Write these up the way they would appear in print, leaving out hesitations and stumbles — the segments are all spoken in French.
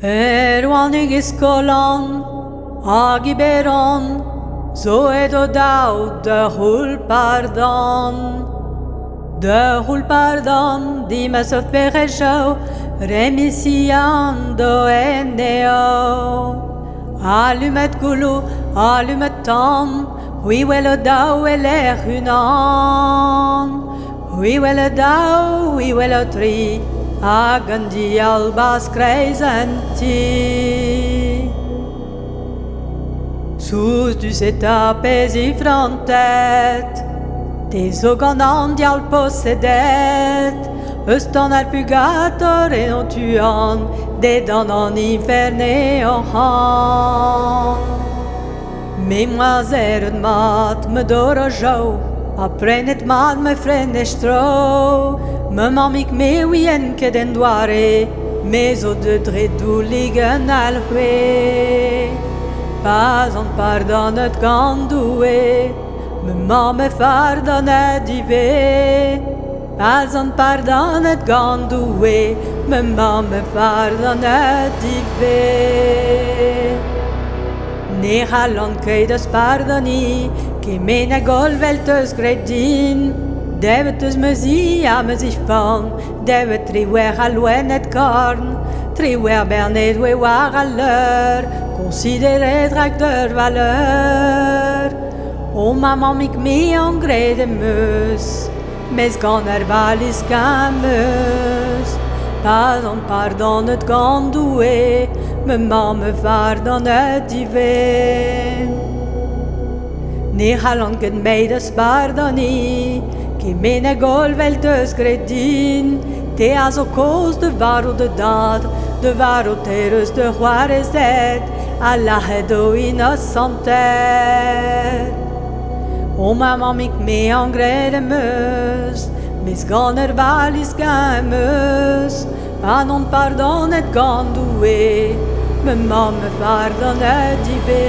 Erwanig iskolan, agiberon, zo edo dau de hulpardon. De hulpardon, die me zo verrejo, remisiando eneo. Allumet gulu, allumet tom, oui welle dau ele hunan. Oui welle dau, oui welle tri, agandi albas crescenti. Sus du setapes i frontet, tes oganandi al possedet, Östan al purgator e non tuan, de dan en inferne och han. Mesdemoiselles mat me dora jo, apprenet mat me frenne stro, me mamik me wien ke den doare, mes o de dredu ligen al hue. Pas on pardonnet gandoue, me mame fardonet dive. Pas on pardonnet gandoue, me mame fardonet dive. Ne halon keides pardoni, ke mene golveltes gredin, devetus me zi ame zich van, devet triwer halwen et korn, triwer bernet we war à l'heure, considéré drac de valeur. O maman mik me engrais de meus, mes ganer valis gameus, pas on pardonnet gandoue, me mame pardonnet dive. Ne halon gen meides pardoni, ke mene golveltes gredin, te as o cause de varo de dad, de varo terus de juarezet, Allah hedo innocenter. O maman mik me engrais de meus, mes ganer valis gameus, pas on pardonnet gandoue, me mame pardonnet dive.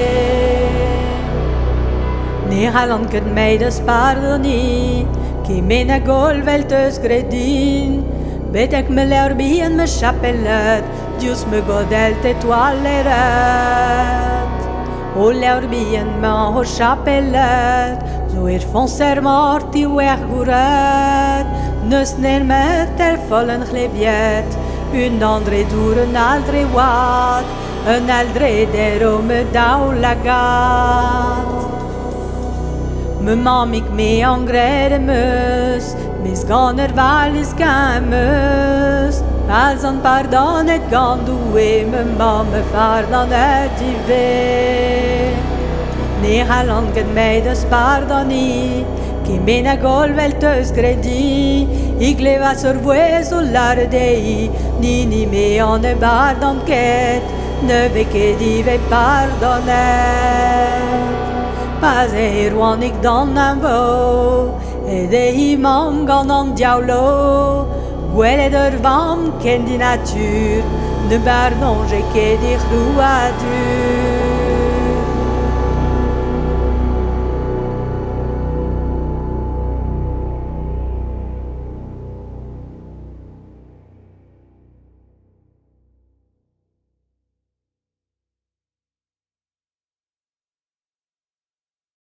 Ne halan ket meides pardoni, ke mene golveltes gredin, bedek me lerbien me chapellet, Dius me godelt etoileret. O lerbien me ho chapellet, zo fonser morti werguret, nus ner met vollen glebiet, un andre doer een aldre wat, een aldre dero me dau lagat. Me mamik me engrais de meus, mes ganer valis gameus, pas on pardonnet gandoue, me mame pardonnet dive. Ne halan get meides pardoni, ke mene golveltes gredi, igleva sorvue solare dei, ni me on e pardon ket, ne veke dive pardonnet. Pas erwanig dan an vo, e de imam gan an diawlo, gwele der vam ken di natur, ne pardon je ke dir louadur.